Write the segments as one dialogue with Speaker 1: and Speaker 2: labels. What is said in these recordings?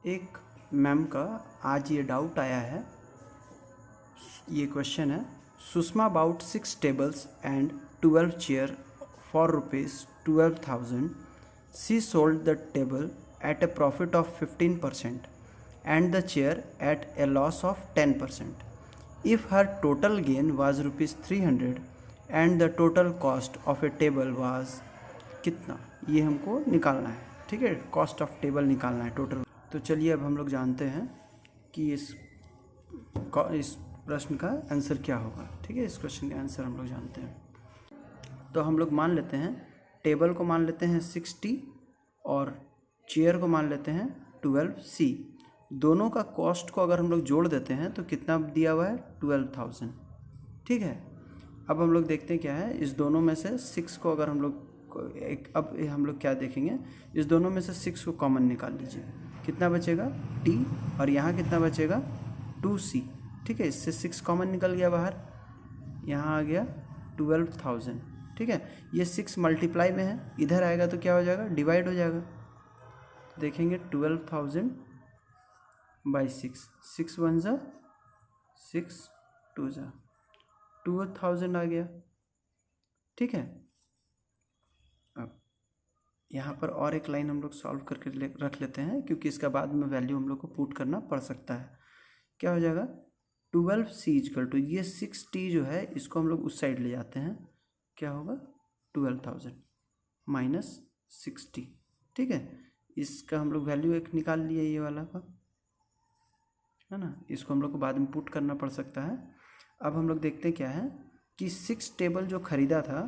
Speaker 1: एक मैम का आज ये डाउट आया है। ये क्वेश्चन है, Sushma bought 6 tables and 12 chair for ₹12,000. She sold the table at a profit of 15% and the chair at a loss of 10%. If her total gain was ₹300 and the total cost of a table was कितना, ये हमको निकालना है। ठीक है, cost of table निकालना है total. तो चलिए अब हम लोग जानते हैं कि इस प्रश्न का आंसर क्या होगा। ठीक है, इस क्वेश्चन का आंसर हम लोग जानते हैं। तो हम लोग मान लेते हैं, टेबल को मान लेते हैं 60 और चेयर को मान लेते हैं 12C। दोनों का कॉस्ट को अगर हम लोग जोड़ देते हैं तो कितना दिया हुआ है, 12,000। ठीक है, अब हम लोग देखते हैं क्या है, इस दोनों में से 6 को अगर हम लोग अब हम लोग क्या देखेंगे, इस दोनों में से 6 को कॉमन निकाल लीजिए, कितना बचेगा T, और यहाँ कितना बचेगा 2C। ठीक है, इससे 6 कॉमन निकल गया बाहर, यहाँ आ गया 12,000। ठीक है, ये 6 मल्टीप्लाई में है, इधर आएगा तो क्या हो जाएगा, डिवाइड हो जाएगा। देखेंगे 12,000 बाई 6, 6 1 जा 6 2 जा 2,000 आ गया। ठीक है, अब यहाँ पर और एक लाइन हम लोग सॉल्व करके रख लेते हैं, क्योंकि इसका बाद में वैल्यू हम लोग को पुट करना पड़ सकता है। क्या हो जाएगा, 12C इक्वल टू ये 6T जो है इसको हम लोग उस साइड ले जाते हैं, क्या होगा 12,000 माइनस 60। ठीक है, इसका हम लोग वैल्यू एक निकाल लिए, ये वाला का है ना, इसको हम लोग को बाद में पुट करना पड़ सकता है। अब हम लोग देखते हैं क्या है कि 6 टेबल जो ख़रीदा था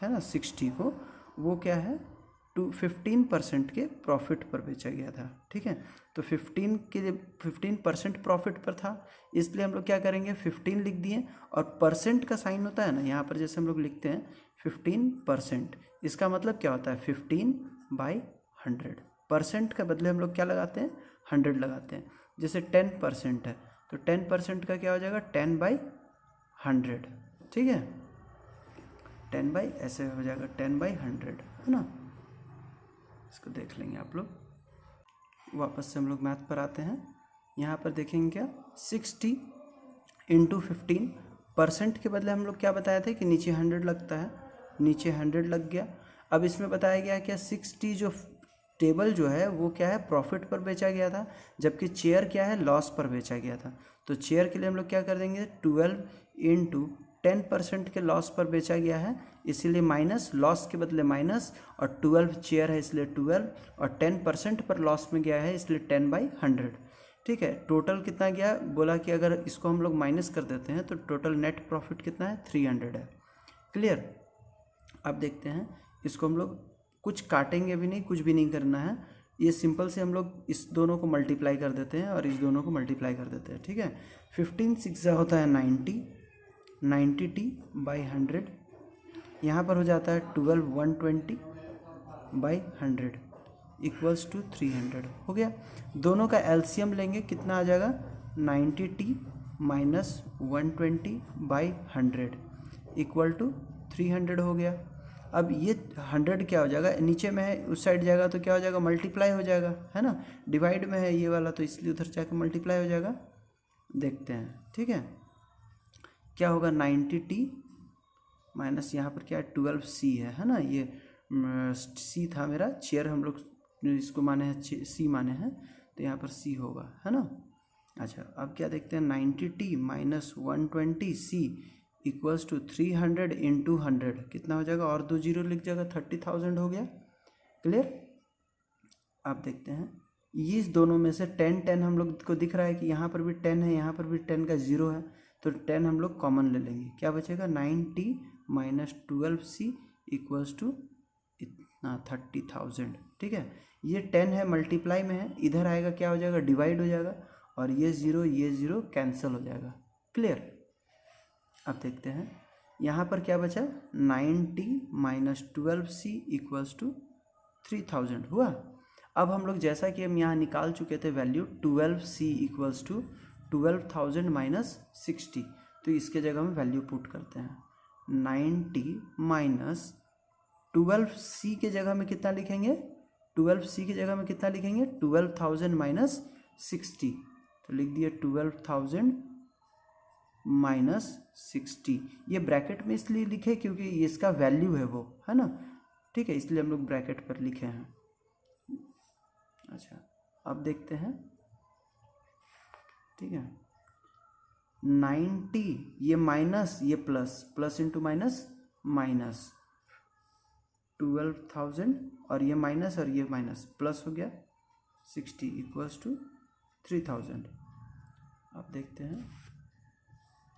Speaker 1: है ना 60 को, वो क्या है 15% के प्रॉफिट पर बेचा गया था। ठीक है, तो 15% प्रॉफिट पर था, इसलिए हम लोग क्या करेंगे 15 लिख दिए, और परसेंट का साइन होता है ना यहाँ पर, जैसे हम लोग लिखते हैं 15%, इसका मतलब क्या होता है 15/100। परसेंट के बदले हम लोग क्या लगाते हैं 100 लगाते हैं। जैसे 10% है तो 10% का क्या हो जाएगा 10/100। ठीक है, 10 बाई ऐसे हो जाएगा 10/100 है ना। इसको देख लेंगे आप लोग। वापस से हम लोग मैथ पर आते हैं, यहाँ पर देखेंगे क्या 60 × 15, परसेंट के बदले हम लोग क्या बताए थे कि नीचे 100 लगता है, नीचे 100 लग गया। अब इसमें बताया गया क्या 60 जो टेबल जो है वो क्या है प्रॉफिट पर बेचा गया था, जबकि चेयर क्या है लॉस पर बेचा गया था। तो चेयर के लिए हम लोग क्या कर देंगे 12 × 10% के लॉस पर बेचा गया है, इसीलिए माइनस, लॉस के बदले माइनस, और 12 चेयर है इसलिए 12, और 10% पर लॉस में गया है इसलिए 10/100। ठीक है, टोटल कितना गया, बोला कि अगर इसको हम लोग माइनस कर देते हैं तो टोटल नेट प्रॉफिट कितना है 300 है। क्लियर। अब देखते हैं इसको, हम लोग कुछ काटेंगे भी नहीं, कुछ भी नहीं करना है, ये सिंपल से हम लोग इस दोनों को मल्टीप्लाई कर देते हैं और इस दोनों को मल्टीप्लाई कर देते हैं। ठीक है, 15 6 होता है 90T/100, यहाँ पर हो जाता है 12 120/100 इक्वल्स टू 300 हो गया। दोनों का एलसीएम लेंगे, कितना आ जाएगा 90T माइनस 120/100 इक्वल टू 300 हो गया। अब ये 100 क्या हो जाएगा, नीचे में है उस साइड जाएगा तो क्या हो जाएगा मल्टीप्लाई हो जाएगा, है ना, डिवाइड में है ये वाला तो इसलिए उधर जाकर मल्टीप्लाई हो जाएगा। देखते हैं, ठीक है, क्या होगा 90T माइनस यहाँ पर क्या है 12C है ना, ये C था मेरा, चेयर हम लोग इसको माने हैं C माने हैं, तो यहाँ पर C होगा, है ना। अच्छा, अब क्या देखते हैं 90T minus 120C equals to 300 × 100 कितना हो जाएगा, और 2 जीरो लिख जाएगा 30,000 हो गया। क्लियर। आप देखते हैं ये इस दोनों में से 10 हम लोग को दिख रहा है कि यहाँ पर भी 10 है, यहाँ पर भी 10 का 0 है, तो 10 हम लोग कॉमन ले लेंगे, क्या बचेगा 9T minus 12C equals to इतना 30,000। ठीक है, ये 10 है मल्टीप्लाई में है, इधर आएगा क्या हो जाएगा डिवाइड हो जाएगा, और ये 0 कैंसिल हो जाएगा। क्लियर। अब देखते हैं यहाँ पर क्या बचा 9T minus 12C equals to 3000 हुआ। अब हम लोग जैसा कि हम यहाँ निकाल चुके the value 12C equals to 12,000 minus 60, तो इसके जगह में वैल्यू पुट करते हैं 9T माइनस 12C के जगह में कितना लिखेंगे, 12C की जगह में कितना लिखेंगे 12,000 माइनस 60, तो लिख दिया 12,000 माइनस 60। ये ब्रैकेट में इसलिए लिखे क्योंकि ये इसका वैल्यू है वो, है ना, ठीक है, इसलिए हम लोग ब्रैकेट पर लिखे हैं। अच्छा, अब देखते हैं, ठीक है, 90, ये माइनस ये plus, plus into minus minus, 12,000 और ये माइनस प्लस हो गया 60 इक्वल्स टू 3000। अब देखते हैं,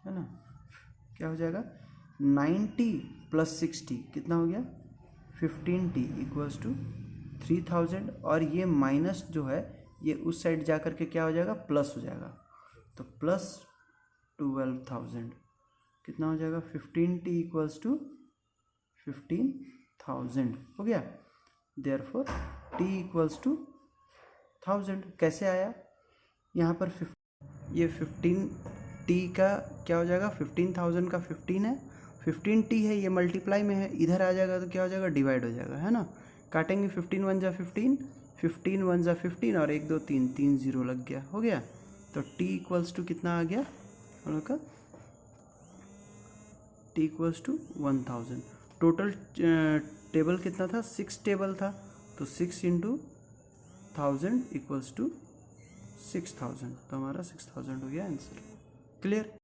Speaker 1: है ना, क्या हो जाएगा, 90 प्लस 60 कितना हो गया 15t इक्वल्स टू 3000, और ये माइनस जो है ये उस साइड जा कर के क्या हो जाएगा, प्लस हो जाएगा, तो प्लस 12,000 कितना हो जाएगा 15t इक्वल्स टू 15,000 हो गया। देयरफॉर t इक्वल्स टू 1000 कैसे आया, यहाँ पर ये 15t का क्या हो जाएगा, 15,000 का 15 है, 15t है, ये मल्टीप्लाई में है, इधर आ जाएगा तो क्या हो जाएगा, डिवाइड हो जाएगा, है ना, काटेंगे 15 1 जा 15, 15 1 जा 15 और 1 2 3 3 0 लग गया, हो गया। तो t इक्वल्स टू कितना आ गया हम लोग का, t equals to 1000। Total table कितना था, 6 टेबल था, तो 6 इंटू 1000 इक्वल्स टू 6000, तो हमारा 6000 हो गया आंसर। क्लियर।